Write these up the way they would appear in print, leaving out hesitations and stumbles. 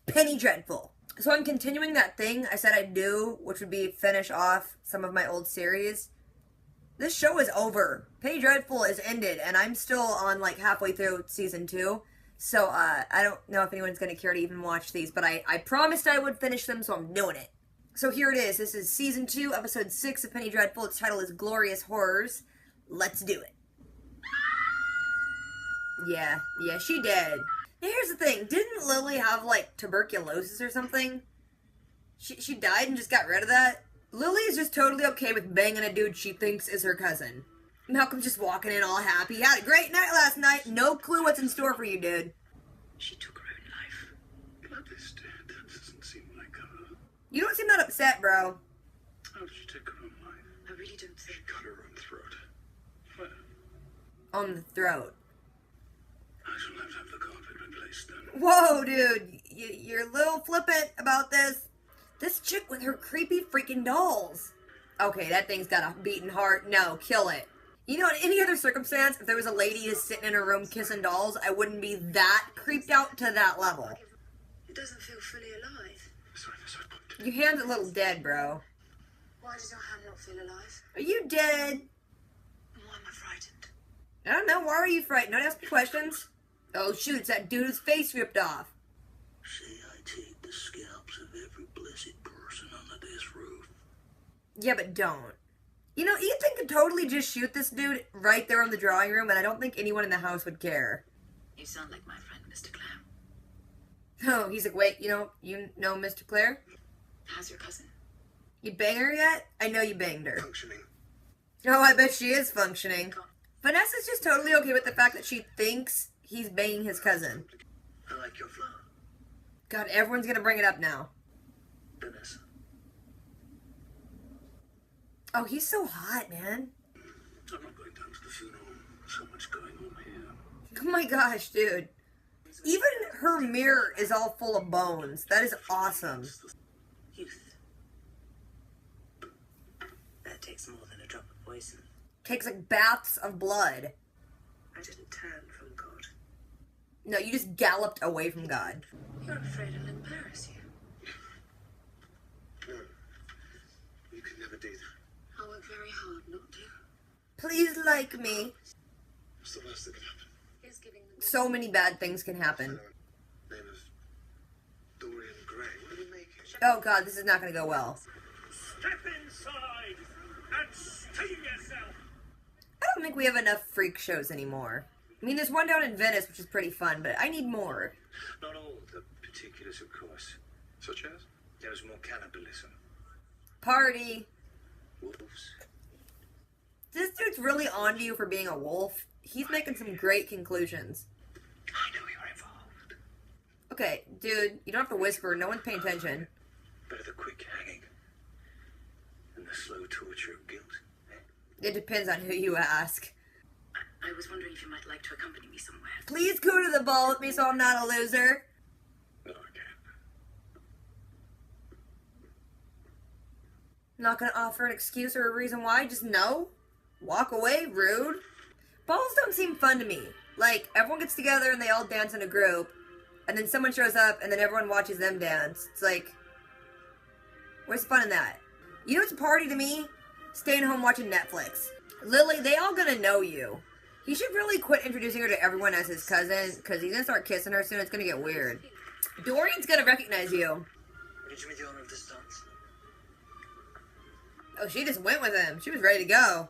Penny Dreadful. So I'm continuing that thing I said I'd do, which would be finish off some of my old series. This show is over. Penny Dreadful is ended, and I'm still on like halfway through season 2. So I don't know if anyone's going to care to even watch these, but I promised I would finish them, so I'm doing it. So here it is. This is season 2, episode 6 of Penny Dreadful. Its title is Glorious Horrors. Let's do it. Yeah, she did. Now here's the thing. Didn't Lily have like tuberculosis or something? She died and just got rid of that? Lily is just totally okay with banging a dude she thinks is her cousin. Malcolm's just walking in all happy. Had a great night last night. No clue what's in store for you, dude. She took her own life. Gladys did. That doesn't seem like her. You don't seem that upset, bro. How did she take her own life? I really don't She think. cut her own throat. Where? On the throat. I shall have the carpet replaced then. Whoa, dude. You're a little flippant about this. This chick with her creepy freaking dolls. Okay, that thing's got a beating heart. No, kill it. You know, in any other circumstance, if there was a lady just sitting in her room kissing dolls, I wouldn't be that creeped out to that level. It doesn't feel fully alive. Sorry. Your hand's a little dead, bro. Why does your hand not feel alive? Are you dead? And why am I frightened? I don't know. Why are you frightened? Don't ask me questions. Oh, shoot. It's that dude whose face ripped off. Say I take the scalps of every blessed person under this roof. Yeah, but don't. You know, Ethan could totally just shoot this dude right there in the drawing room, and I don't think anyone in the house would care. You sound like my friend, Mr. Clam. Oh, he's like, wait, you know Mr. Clare? How's your cousin? You bang her yet? I know you banged her. Functioning. Oh, I bet she is functioning. Vanessa's just totally okay with the fact that she thinks he's banging his cousin. I like your flower. God, everyone's gonna bring it up now. Vanessa. Oh, he's so hot, man. I'm not going down to the funeral. So much going on here. Oh my gosh, dude. Even her mirror is all full of bones. That is awesome. Youth. That takes more than a drop of poison. Takes like baths of blood. I didn't turn from God. No, you just galloped away from God. You're afraid I'll embarrass you. No. You can never do that. I'll work very hard not to. Please like me. What's the worst that could happen? Is giving them So many bad things can happen. Name of Dorian Gray. What are we making? Oh god, this is not gonna go well. Step inside and steam yourself. I don't think we have enough freak shows anymore. I mean, there's one down in Venice, which is pretty fun, but I need more. Not all the particulars, of course. Such as? There was more cannibalism. Party. Wolves. This dude's really onto you for being a wolf. He's making some great conclusions. I know you're involved. Okay, dude, you don't have to whisper. No one's paying attention. Better the quick hanging than the slow torture of guilt. It depends on who you ask. I was wondering if you might like to accompany me somewhere. Please go to the ball with me so I'm not a loser. No, I can't. Not gonna offer an excuse or a reason why, just no. Walk away, rude. Balls don't seem fun to me. Like, everyone gets together and they all dance in a group, and then someone shows up and then everyone watches them dance. It's like, where's the fun in that? You know what's a party to me? Staying home watching Netflix. Lily, they all gonna know you. He should really quit introducing her to everyone as his cousin, because he's gonna start kissing her soon. It's gonna get weird. Dorian's gonna recognize you. Would you me the honor of this dance? Oh, she just went with him. She was ready to go.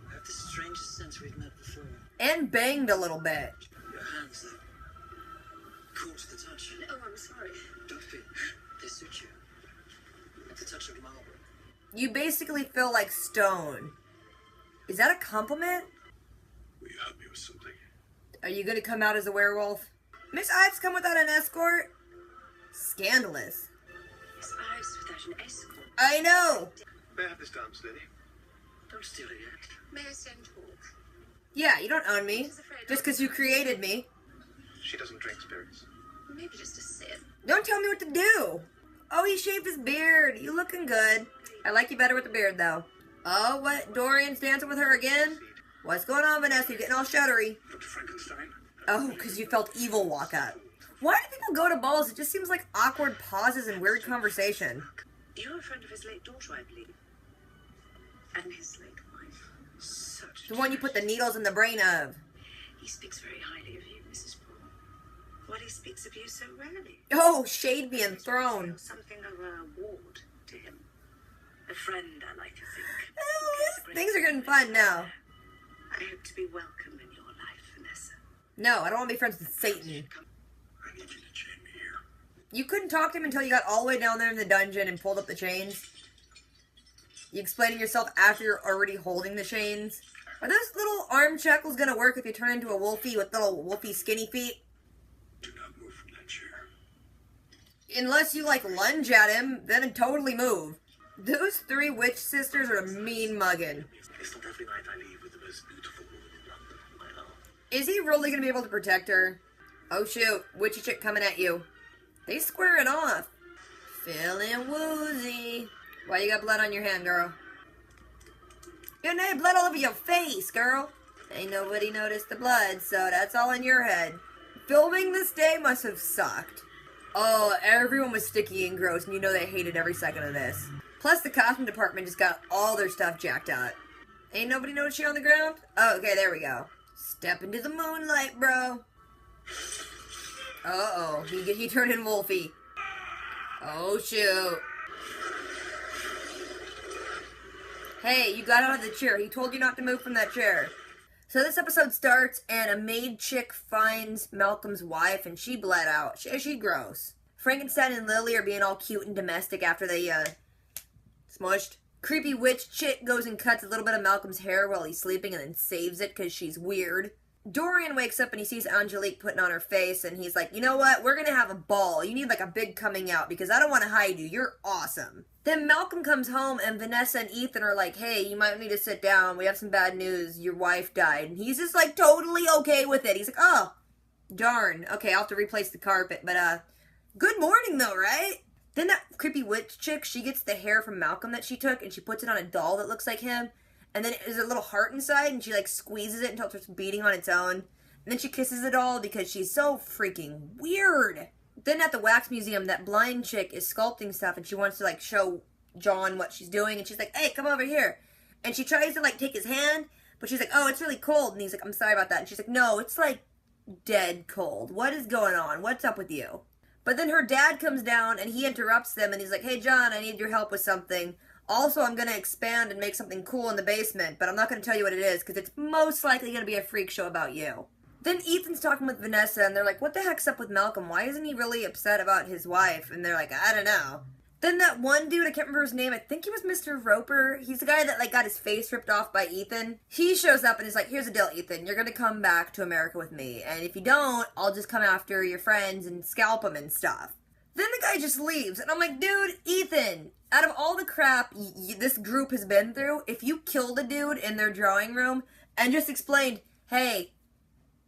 I have the strangest sense we've met before. And banged a little bit. Your hands, though. Cool to the touch. Oh, I'm sorry. Don't be. They suit you. Like the touch of marble. You basically feel like stone. Is that a compliment? Will you help me with something? Are you gonna come out as a werewolf? Miss Ives come without an escort? Scandalous. Miss Ives without an escort. I know! May I have this dance, lady? Don't steal it yet. May I stand talk? Yeah, you don't own me. Just because you created me. She doesn't drink spirits. Maybe just a sip. Don't tell me what to do! Oh, he shaved his beard. You looking good. I like you better with the beard, though. Oh, what? Dorian's dancing with her again? What's going on, Vanessa? You're getting all shuddery. Dr. Frankenstein? Oh, because you felt evil walk up. Why do people go to balls? It just seems like awkward pauses and weird conversation. You're a friend of his late daughter, I believe. And his late wife. Such a The one you put the needles in the brain of. He speaks very highly of you, Mrs. Paul. While he speaks of you so rarely. Oh, shade being thrown. You're something of a ward to him. A friend, I like to think. Oh, things are getting fun now. I hope to be welcome in your life, Vanessa. No, I don't want to be friends with Satan. I need you to chain me here. You couldn't talk to him until you got all the way down there in the dungeon and pulled up the chains? You explaining yourself after you're already holding the chains? Are those little arm shackles gonna work if you turn into a wolfie with little wolfie skinny feet? Do not move from that chair. Unless you, like, lunge at him, then it'd totally move. Those 3 witch sisters are mean mugging. It's not every night I leave with the most beautiful woman in London on my own. Is he really gonna be able to protect her? Oh shoot, witchy chick coming at you. They squaring off. Feeling woozy. Why you got blood on your hand, girl? You had blood all over your face, girl. Ain't nobody noticed the blood, so that's all in your head. Filming this day must have sucked. Oh, everyone was sticky and gross, and you know they hated every second of this. Plus, the costume department just got all their stuff jacked out. Ain't nobody noticed you on the ground? Oh, okay, there we go. Step into the moonlight, bro. Uh-oh, he turned in Wolfie. Oh, shoot. Hey, you got out of the chair. He told you not to move from that chair. So this episode starts, and a maid chick finds Malcolm's wife, and she bled out. She gross. Frankenstein and Lily are being all cute and domestic after they, smushed. Creepy witch chick goes and cuts a little bit of Malcolm's hair while he's sleeping and then saves it because she's weird. Dorian wakes up and he sees Angelique putting on her face, and he's like, you know what? We're gonna have a ball. You need like a big coming out because I don't want to hide you. You're awesome. Then Malcolm comes home and Vanessa and Ethan are like, hey, you might need to sit down. We have some bad news. Your wife died. And he's just like totally okay with it. He's like, oh, darn. Okay, I'll have to replace the carpet. But, good morning though, right? Then that creepy witch chick, she gets the hair from Malcolm that she took and she puts it on a doll that looks like him. And then there's a little heart inside, and she, like, squeezes it until it starts beating on its own. And then she kisses it all because she's so freaking weird. Then at the wax museum, that blind chick is sculpting stuff, and she wants to, like, show John what she's doing. And she's like, hey, come over here. And she tries to, like, take his hand, but she's like, oh, it's really cold. And he's like, I'm sorry about that. And she's like, no, it's, like, dead cold. What is going on? What's up with you? But then her dad comes down, and he interrupts them, and he's like, hey, John, I need your help with something. Also, I'm going to expand and make something cool in the basement, but I'm not going to tell you what it is, because it's most likely going to be a freak show about you. Then Ethan's talking with Vanessa, and they're like, what the heck's up with Malcolm? Why isn't he really upset about his wife? And they're like, I don't know. Then that one dude, I can't remember his name, I think he was Mr. Roper. He's the guy that, like, got his face ripped off by Ethan. He shows up and is like, here's the deal, Ethan. You're going to come back to America with me, and if you don't, I'll just come after your friends and scalp them and stuff. Then the guy just leaves, and I'm like, dude, Ethan, out of all the crap this group has been through, if you killed a dude in their drawing room and just explained, hey,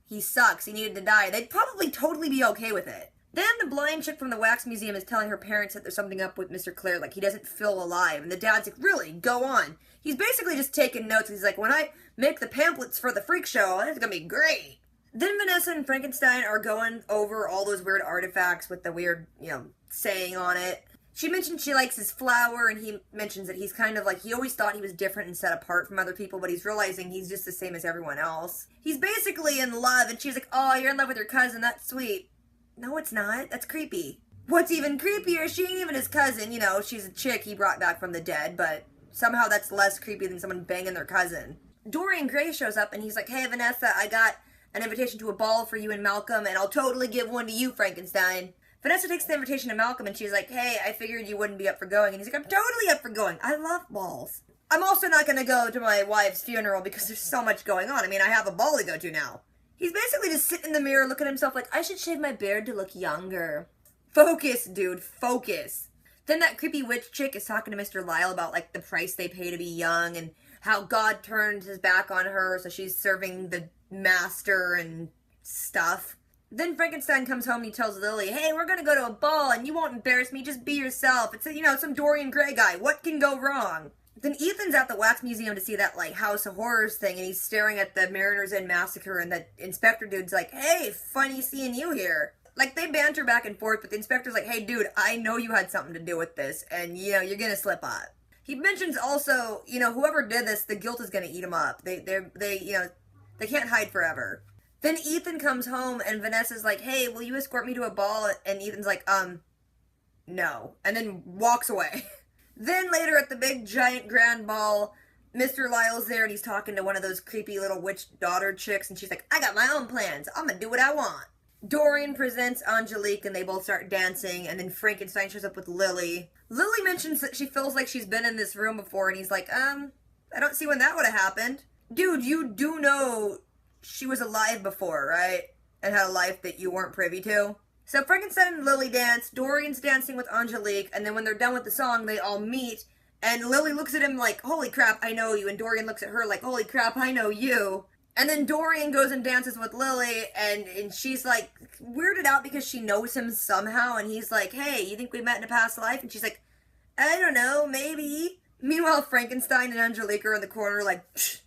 he sucks, he needed to die, they'd probably totally be okay with it. Then the blind chick from the wax museum is telling her parents that there's something up with Mr. Clare, like he doesn't feel alive, and the dad's like, really, go on. He's basically just taking notes. He's like, when I make the pamphlets for the freak show, it's gonna be great. Then Vanessa and Frankenstein are going over all those weird artifacts with the weird, saying on it. She mentioned she likes his flower, and he mentions that he's kind of like, he always thought he was different and set apart from other people, but he's realizing he's just the same as everyone else. He's basically in love, and she's like, oh, you're in love with your cousin, that's sweet. No, it's not. That's creepy. What's even creepier, she ain't even his cousin, she's a chick he brought back from the dead, but somehow that's less creepy than someone banging their cousin. Dorian Gray shows up, and he's like, hey, Vanessa, I got an invitation to a ball for you and Malcolm, and I'll totally give one to you, Frankenstein. Vanessa takes the invitation to Malcolm, and she's like, hey, I figured you wouldn't be up for going. And he's like, I'm totally up for going. I love balls. I'm also not going to go to my wife's funeral because there's so much going on. I mean, I have a ball to go to now. He's basically just sitting in the mirror looking at himself like, I should shave my beard to look younger. Focus, dude, focus. Then that creepy witch chick is talking to Mr. Lyle about, like, the price they pay to be young and how God turned his back on her, so she's serving the master and stuff. Then Frankenstein comes home and he tells Lily, hey, we're gonna go to a ball and you won't embarrass me, just be yourself. It's some Dorian Gray guy. What can go wrong? Then Ethan's at the wax museum to see that, like, House of Horrors thing, and he's staring at the Mariners Inn massacre, and that inspector dude's like, hey, funny seeing you here. Like, they banter back and forth, but the inspector's like, hey, dude, I know you had something to do with this, and, you know, you're gonna slip up. He mentions also, you know, whoever did this, the guilt is gonna eat him up. They you know, they can't hide forever. Then Ethan comes home, and Vanessa's like, hey, will you escort me to a ball? And Ethan's like, no. And then walks away. Then later at the big, giant, grand ball, Mr. Lyle's there, and he's talking to one of those creepy little witch daughter chicks, and she's like, I got my own plans. I'm gonna do what I want. Dorian presents Angelique, and they both start dancing, and then Frankenstein shows up with Lily. Lily mentions that she feels like she's been in this room before, and he's like, I don't see when that would have happened. Dude, you do know she was alive before, right? And had a life that you weren't privy to. So Frankenstein and Lily dance, Dorian's dancing with Angelique, and then when they're done with the song, they all meet, and Lily looks at him like, holy crap, I know you, and Dorian looks at her like, holy crap, I know you. And then Dorian goes and dances with Lily, and she's like weirded out because she knows him somehow, and he's like, hey, you think we met in a past life? And she's like, I don't know, maybe. Meanwhile, Frankenstein and Angelique are in the corner like, psh,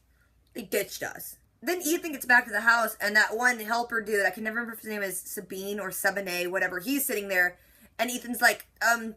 they ditched us. Then Ethan gets back to the house, and that one helper dude, I can never remember if his name is Sabine or Sabine, whatever, he's sitting there, and Ethan's like,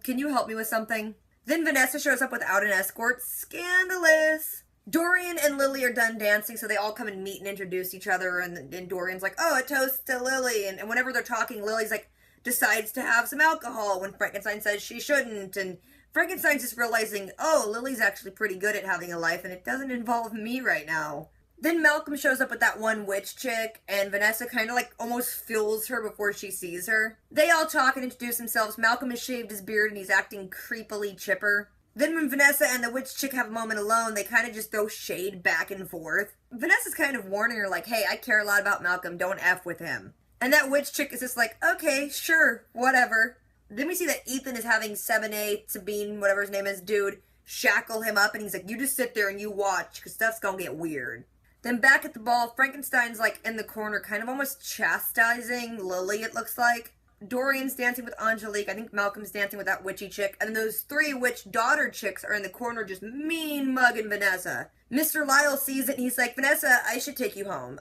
can you help me with something? Then Vanessa shows up without an escort. Scandalous. Dorian and Lily are done dancing, so they all come and meet and introduce each other, and Dorian's like, oh, a toast to Lily, and whenever they're talking, Lily's like, decides to have some alcohol when Frankenstein says she shouldn't, and Frankenstein's just realizing, oh, Lily's actually pretty good at having a life, and it doesn't involve me right now. Then Malcolm shows up with that one witch chick, and Vanessa kind of like almost feels her before she sees her. They all talk and introduce themselves. Malcolm has shaved his beard and he's acting creepily chipper. Then when Vanessa and the witch chick have a moment alone, they kind of just throw shade back and forth. Vanessa's kind of warning her like, hey, I care a lot about Malcolm, don't F with him. And that witch chick is just like, okay, sure, whatever. Then we see that Ethan is having Sabine, whatever his name is, dude, shackle him up, and he's like, you just sit there and you watch, because stuff's gonna get weird. Then back at the ball, Frankenstein's like in the corner, kind of almost chastising Lily, it looks like. Dorian's dancing with Angelique, I think Malcolm's dancing with that witchy chick, and then those three witch daughter chicks are in the corner just mean mugging Vanessa. Mr. Lyle sees it and he's like, Vanessa, I should take you home.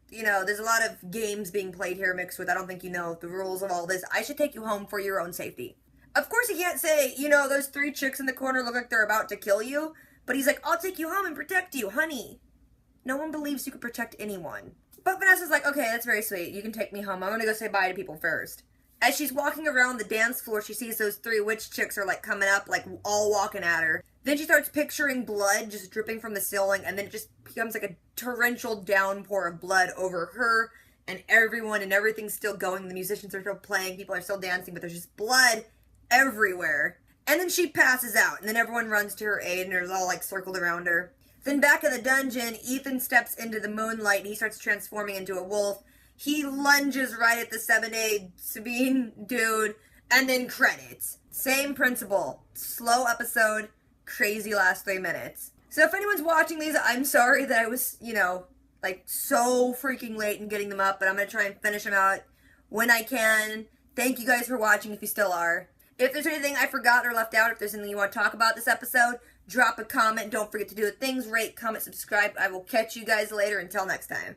You know, there's a lot of games being played here mixed with, I don't think you know the rules of all this. I should take you home for your own safety. Of course he can't say, you know, those three chicks in the corner look like they're about to kill you, but he's like, I'll take you home and protect you, honey. No one believes you could protect anyone. But Vanessa's like, okay, that's very sweet. You can take me home. I'm gonna go say bye to people first. As she's walking around the dance floor, she sees those three witch chicks are like coming up, like all walking at her. Then she starts picturing blood just dripping from the ceiling, and then it just becomes like a torrential downpour of blood over her and everyone, and everything's still going. The musicians are still playing, people are still dancing, but there's just blood everywhere. And then she passes out, and then everyone runs to her aid, and they're all like circled around her. Then back in the dungeon, Ethan steps into the moonlight and he starts transforming into a wolf. He lunges right at the Sabine dude, and then credits. Same principle. Slow episode, crazy last 3 minutes. So if anyone's watching these, I'm sorry that I was, you know, like so freaking late in getting them up, but I'm going to try and finish them out when I can. Thank you guys for watching if you still are. If there's anything I forgot or left out, if there's anything you want to talk about this episode, drop a comment. Don't forget to do the things, rate, comment, subscribe. I will catch you guys later. Until next time.